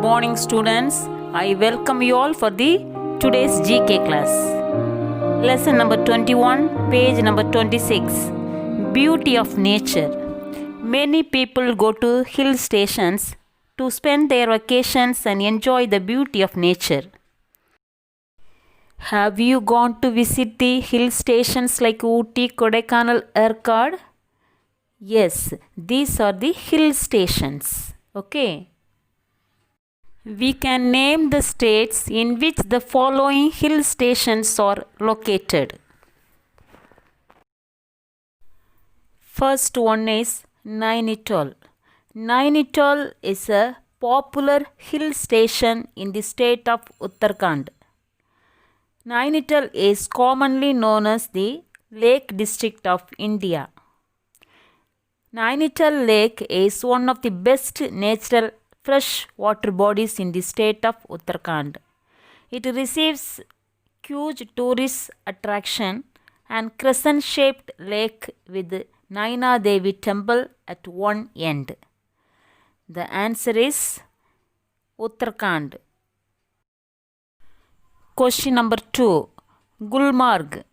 morning, students. I welcome you all for the today's GK class. Lesson number 21, page number 26. Beauty of nature. Many people go to hill stations to spend their vacations and enjoy the beauty of nature. Have you gone to visit the hill stations like Ooty, Kodaikanal, Erkard? Yes, these are the hill stations. Okay. We can name the states in which the following hill stations are located. First one is Nainital. Nainital is a popular hill station in the state of Uttarakhand. Nainital is commonly known as the Lake District of India. Nainital Lake is one of the best natural fresh water bodies in the state of Uttarakhand. It receives huge tourist attraction and crescent-shaped lake with Naina Devi temple at one end. The answer is Uttarakhand. Question number 2. Gulmarg.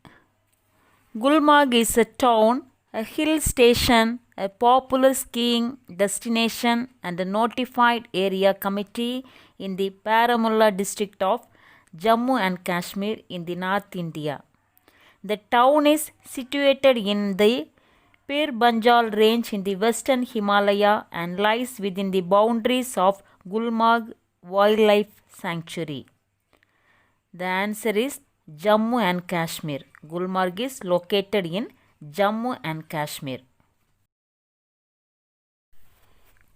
Gulmarg is a town, a hill station, a popular skiing destination and a notified area committee in the Baramulla district of Jammu and Kashmir in the North India. The town is situated in the Pir Banjal range in the western Himalaya and lies within the boundaries of Gulmarg Wildlife Sanctuary. The answer is Jammu and Kashmir. Gulmarg is located in Jammu and Kashmir.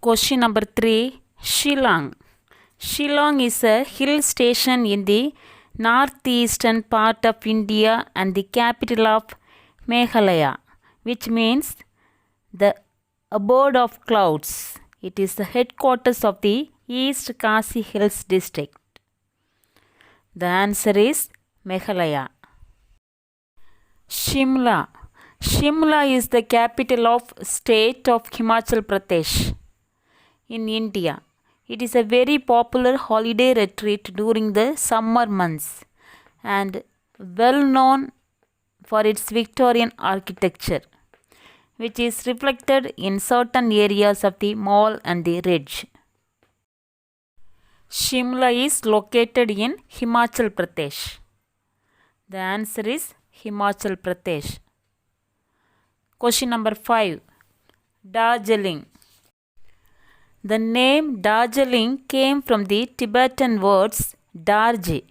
Question number 3. Shillong. Shillong is a hill station in the northeastern part of India and the capital of Meghalaya, which means the abode of clouds. It is the headquarters of the East Khasi Hills district. The answer is Meghalaya. Shimla. Shimla is the capital of state of Himachal Pradesh in India. It is a very popular holiday retreat during the summer months and well known for its Victorian architecture, which is reflected in certain areas of the mall and the ridge. Shimla is located in Himachal Pradesh. The answer is Himachal Pradesh. Question number 5. Darjeeling. The name Darjeeling came from the Tibetan words Darje,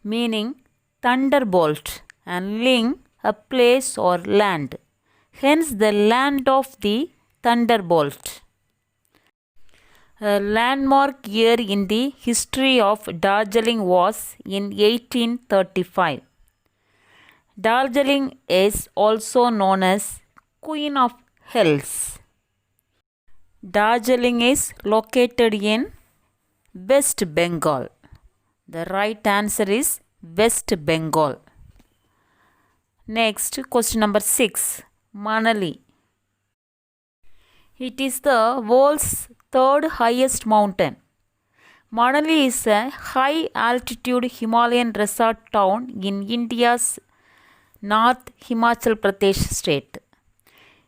meaning thunderbolt, and Ling, a place or land. Hence the land of the thunderbolt. A landmark year in the history of Darjeeling was in 1835. Darjeeling is also known as Queen of Hills. Darjeeling is located in West Bengal. The right answer is West Bengal. Next, question number 6. Manali. It is the world's third highest mountain. Manali is a high altitude Himalayan resort town in India's North Himachal Pradesh state.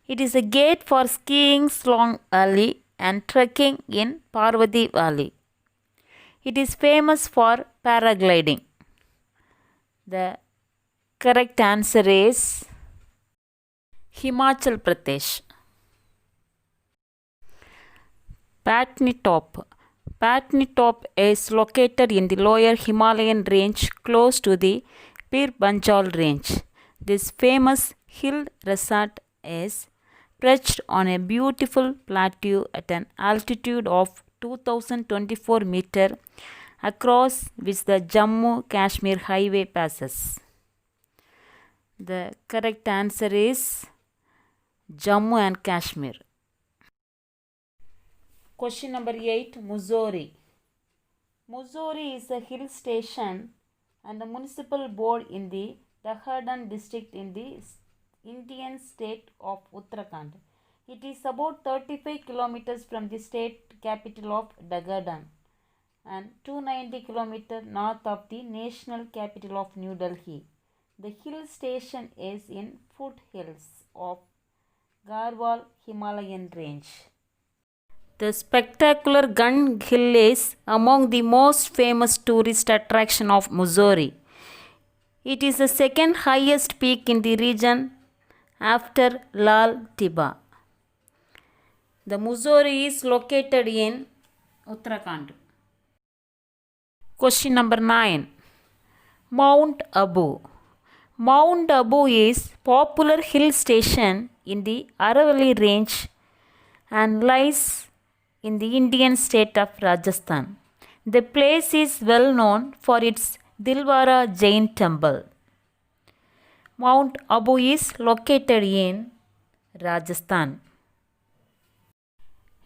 It is a gate for skiing Slong Valley and trekking in Parvati Valley. It is famous for paragliding. The correct answer is Himachal Pradesh. Patnitop. Patnitop is located in the lower Himalayan range close to the Pir Banjal range. This famous hill resort is perched on a beautiful plateau at an altitude of 2024 meters, across which the Jammu-Kashmir highway passes. The correct answer is Jammu and Kashmir. Question number 8. Mussoorie. Mussoorie is a hill station and a municipal board in the Dehradun district in the Indian state of Uttarakhand. It is about 35 kilometers from the state capital of Dehradun. and 290 km north of the national capital of New Delhi. The hill station is in foothills of Garhwal Himalayan range. The spectacular Gun Hill is among the most famous tourist attraction of Mussoorie. It is the second highest peak in the region after Lal Tiba. The Mussoorie is located in Uttarakhand. Question number 9. Mount Abu. Mount Abu is popular hill station in the Aravalli range and lies in the Indian state of Rajasthan. The place is well known for its Dilwara Jain temple. Mount Abu is located in Rajasthan.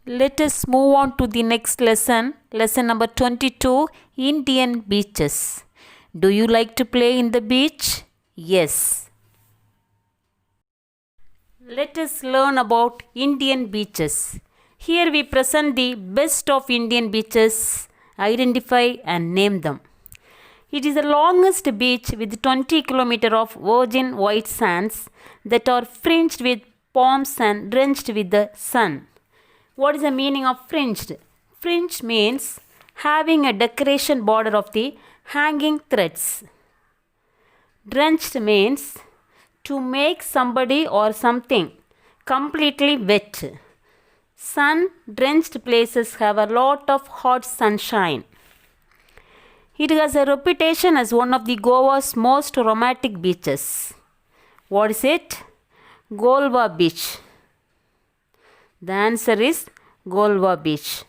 Let us move on to the next lesson. Lesson number 22, Indian beaches. Do you like to play in the beach? Yes. Let us learn about Indian beaches. Here we present the best of Indian beaches, identify and name them. It is the longest beach with 20 km of virgin white sands that are fringed with palms and drenched with the sun. What is the meaning of fringed? Fringed means having a decoration border of the hanging threads. Drenched means to make somebody or something completely wet. Sun-drenched places have a lot of hot sunshine. It has a reputation as one of the Goa's most romantic beaches. What is it? Golwa Beach. The answer is Golwa Beach.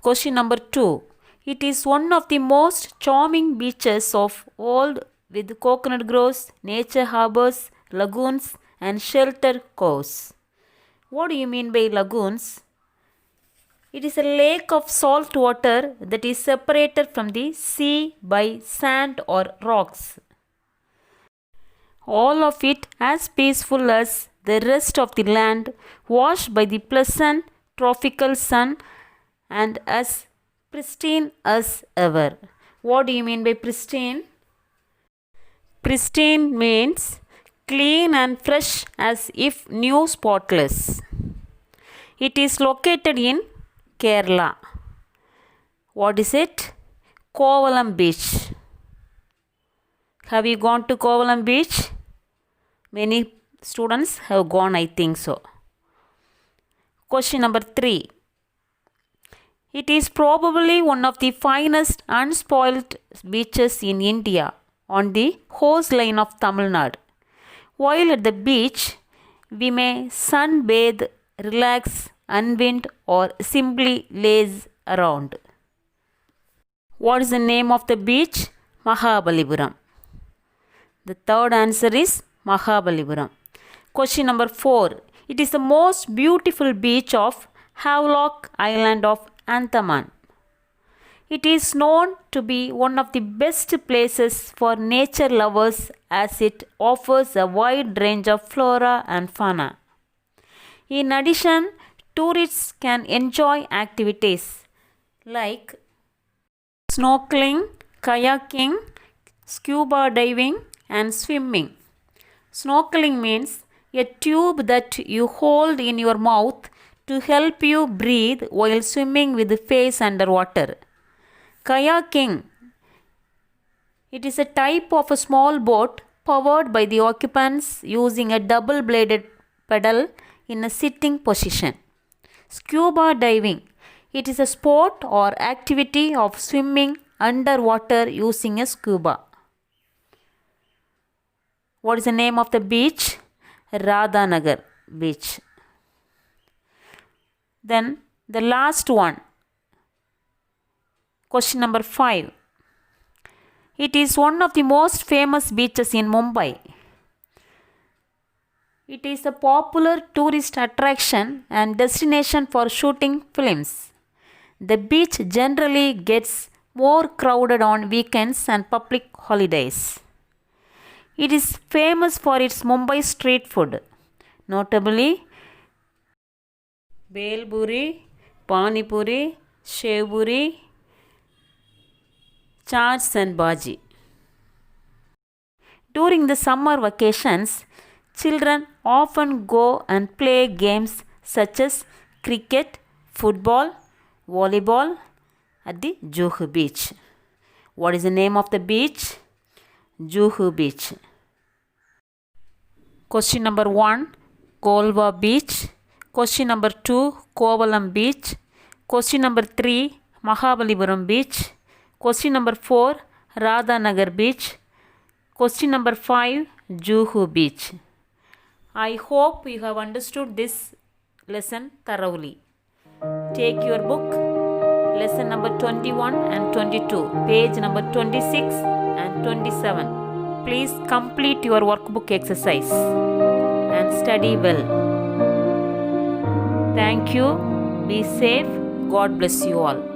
Question number 2. It is one of the most charming beaches of all with coconut groves, nature harbors, lagoons and shelter coves. What do you mean by lagoons? It is a lake of salt water that is separated from the sea by sand or rocks. All of it as peaceful as the rest of the land, washed by the pleasant tropical sun and as pristine as ever. What do you mean by pristine? Pristine means clean and fresh as if new, spotless. It is located in Kerala. What is it? Kovalam Beach. Have you gone to Kovalam Beach? Many students have gone, I think so. Question number 3. It is probably one of the finest unspoiled beaches in India on the coastline of Tamil Nadu. While at the beach, we may sunbathe, relax, unwind or simply laze around. What is the name of the beach? Mahabalipuram. The third answer is Mahabalipuram. Question number 4. It is the most beautiful beach of Havelock Island of Andaman. It is known to be one of the best places for nature lovers as it offers a wide range of flora and fauna. In addition, tourists can enjoy activities like snorkeling, kayaking, scuba diving and swimming. Snorkeling means a tube that you hold in your mouth to help you breathe while swimming with the face underwater. Kayaking. It is a type of a small boat powered by the occupants using a double-bladed paddle in a sitting position. Scuba diving. It is a sport or activity of swimming underwater using a scuba. What is the name of the beach? Radhanagar Beach. Then the last one. Question number 5. It is one of the most famous beaches in Mumbai. It is a popular tourist attraction and destination for shooting films. The beach generally gets more crowded on weekends and public holidays. It is famous for its Mumbai street food, notably Bel Puri, Pani Puri, Shevpuri, Chaats and Baji. During the summer vacations, children often go and play games such as cricket, football, volleyball at the Juhu beach. What is the name of the beach? Juhu beach. Question number 1, Kolva beach. Question number 2, Kovalam beach. Question number 3, Mahabalipuram beach. Question number 4, Radhanagar beach. Question number 5, Juhu beach. I hope you have understood this lesson thoroughly. Take your book, lesson number 21 and 22, page number 26 and 27. Please complete your workbook exercise and study well. Thank you. Be safe. God bless you all.